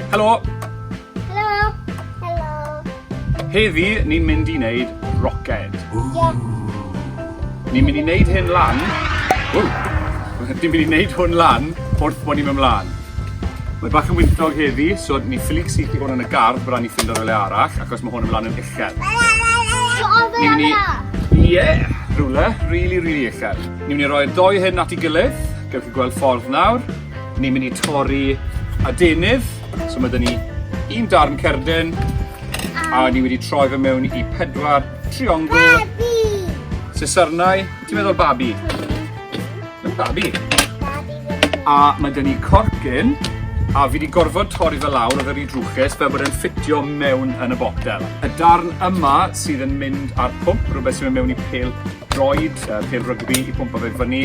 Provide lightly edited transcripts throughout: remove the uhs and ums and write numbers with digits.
Helo! Helo! Helo! Heddi, ni'n mynd i wneud roced. Ie. Ni'n mynd i wneud hyn lan. Ni'n mynd i wneud hwn lan wrth bod ni'n mynd mlaen. Mae bach yn wyntog heddi, so ni'n ffili syth i hwn yn y gardd bra ni'n ffindo rhywle arall, achos mae hwn yn mlaen yn uchel. So oedd e yna? Ie, rhywle, really uchel. Ni'n mynd i roi doi hyn at ei gilydd, gewch chi gweld ffordd nawr. Ni'n mynd i torri adenydd, so mae dyn ni un darn cerdyn, a ni wedi troi fe mewn i 4 triongl. Babi! Sesarnau, ti'n meddwl babi? Babi. A mae dyn ni corcyn, a fi wedi gorfod torri fe lawr oedd yr i drwchus fel bod e'n ffitio mewn yn y botel. Y darn yma sydd yn mynd ar pwmp, rhywbeth sy'n mynd mewn i pel droed, pel rygbi i pwmpa fe fyny,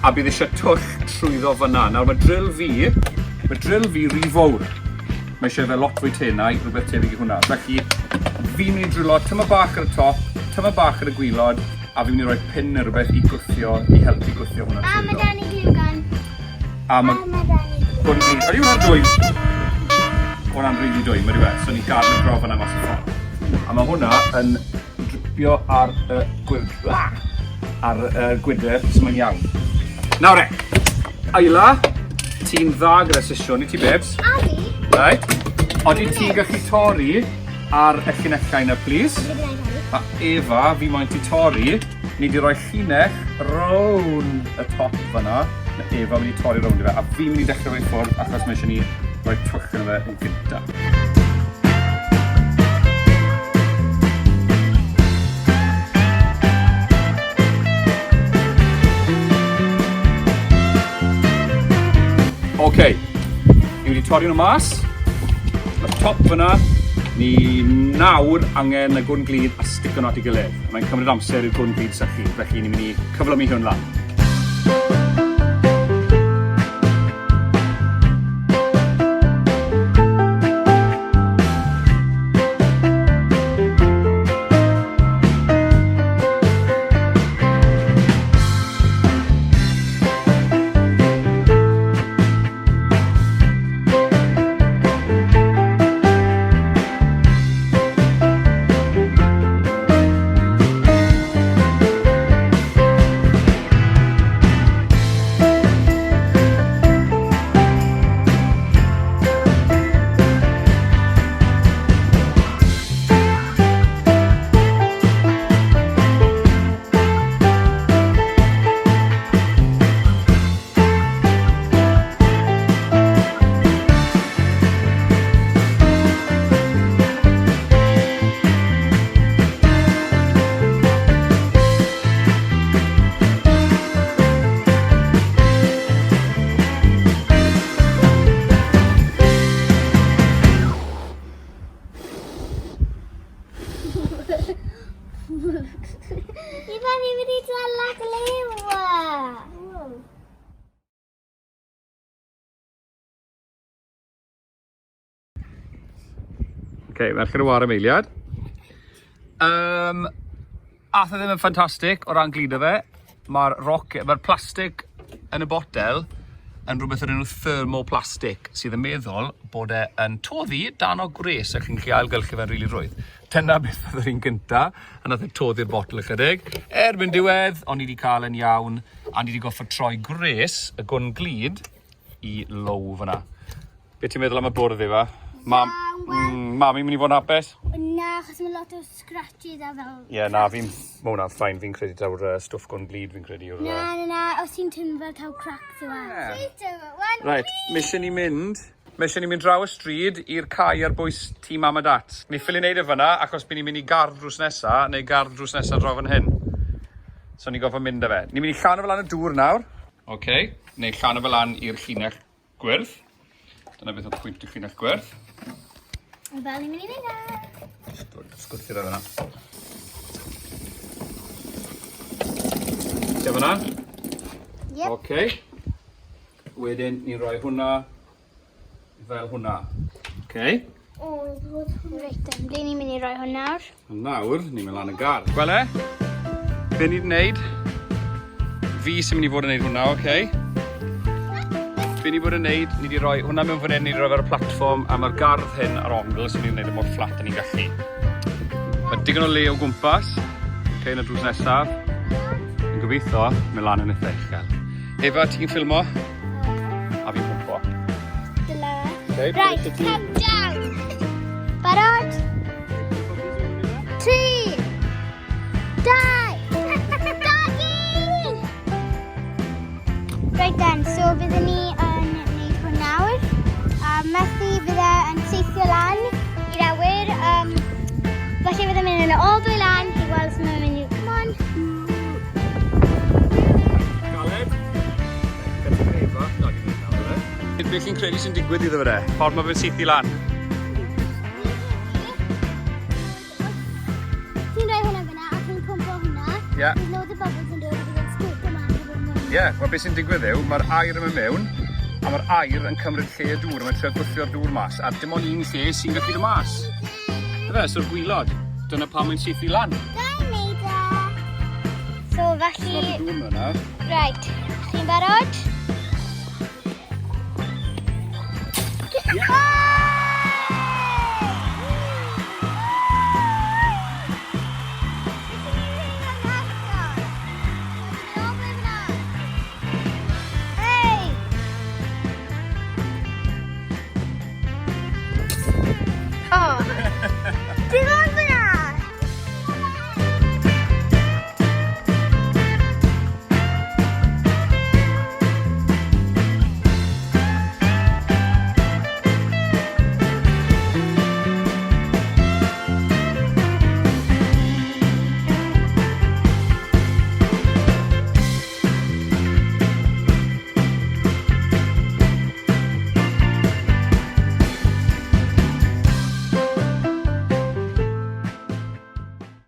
a bydd eisiau twll trwyddo fyna. Nawr mae drill fi rhy fawr. Mae eisiau fe lot fwy tenau, rhywbeth tebyg i hwnna. Felly, fi'n mynd i drwlo tyma bach ar y top, tyma bach ar y gwylod, a fi'n mynd i roi pin neu rhywbeth i gwthio, i helpu gwthio hwnna trwyddo. A mae dan i glwgan. A mae hwn i... Ydy hwnna'n dwym? Hwnna'n rili dwym, ydy fe? So ni'n gadw grof yna mas o ffordd. A mae hwnna yn dripio ar y gwydyr sy'n mynd iawn. Nawr e, Ayla, ti'n dda gyda sesiwn i ti, babes? A fi? Right. Odi ti'n gallu torri ar y llinellau yna, please? A Efa, fi moyn ti torri. Ni wedi rhoi llinell rownd y top fyna. Efa wedi torri rownd i fe. A fi'n mynd i dechrau rhoi ffwrdd achos mae eisiau ni rhoi twll yn fe yn gynta. OK, ni wedi torri nhw mas. Y top fyna, ni nawr angen y gwn glid a stico nhw at ei gilydd. Mae'n cymryd amser i'r gwn glid sychu, felly ni'n mynd i cyflymu hwn lan. OK, merch yn y war am eiliad. Ath e ddim yn ffantastig o ran glido fe. Mae'r plastig yn y botel yn rhywbeth o'r enw thermoplastic sydd yn meddwl bod e yn toddi dan o gres a chi'n gallu ailgylchu fe'n rili rwydd. Dyna beth oedd yr un gynta, a nath e toddi'r botel ychydig. Erbyn diwedd, o'n i wedi cael yn iawn, a ni wedi goffo troi gres, y gwn glid, i low fyna. Be ti'n meddwl am y bwrdd i fa? Mami'n mynd i fod yn hapus? Na, achos mae lot o scratches a fel... Ie, na, mae hwnna'n ffain, fi'n credu daw'r stwff gwn glid, fi'n credu. Na, os ti'n tynnu fel taw cracks yw e. Right, mission ni mynd draw y stryd i'r cae ar bwys tîm mam a dat. Ni ffili wneud e fyna, achos bydd ni'n mynd i gardd drws nesa, neu gardd drws nesa draw fan hyn. So ni'n goffa mynd â fe. Ni'n mynd i llan o fel an y dŵr nawr. OK, neu llan o fel an i'r llinell gwyrdd. Dyna beth oedd pwynt y llinell gwyrdd. Fel ni'n mynd i wneud e. Sgwrthio fe fyna. Lle fyna? Yep. OK. Wedyn ni'n rhoi hwnna fel hwnna. OK. Reit, ble ni'n mynd i roi hwn nawr? Nawr, ni'n mynd lan y gar. Gwel e? Be ni'n wneud? Fi sy'n mynd i fod yn wneud hwnna, OK? Be ni bod yn neud, ni wedi rhoi hwnna mewn fan hyn, ni wedi rhoi ar y platfform a mae'r gardd hyn ar ongl so ni'n neud y mor fflat a ni'n gallu. Mae digon o le o gwmpas, yn y drws nesaf. Yn gobeithio, mae lan yn eitha uchel. Efa, ti'n ffilmo? A fi'n pwmpo. Dyle. Okay, Right, countdown. Barod? 3, 2, Daddy! Right then, so byddwn ni yn neud hwn nawr. Methu bydde yn teithio lan i'r awyr. Falle bydde'n mynd yn ôl dwy lan i weld sut mae'n mynd i'w... Come on! Galed? Gyda Efa, no, ni'n mynd galed. Beth chi'n credu sy'n digwydd iddo fe de? Ffordd mae fe'n syth i lan? Ti'n rhoi hwnna fyna a chi'n pwmpo hwnna. Ie. Bydd loads o bubbles yn dod i fydd yn sgwrt yma. Ie, wel beth sy'n digwydd yw, mae'r air yn mynd mewn, a mae'r air yn cymryd lle y dŵr, mae'n trio gwthio'r dŵr mas, a dim ond un lle sy'n gallu dod mas. Fe, so'r gwylod, dyna pam mae'n syth i lan. Da i wneud e. So felly... Dŵr mewn nawr. Right, chi'n barod?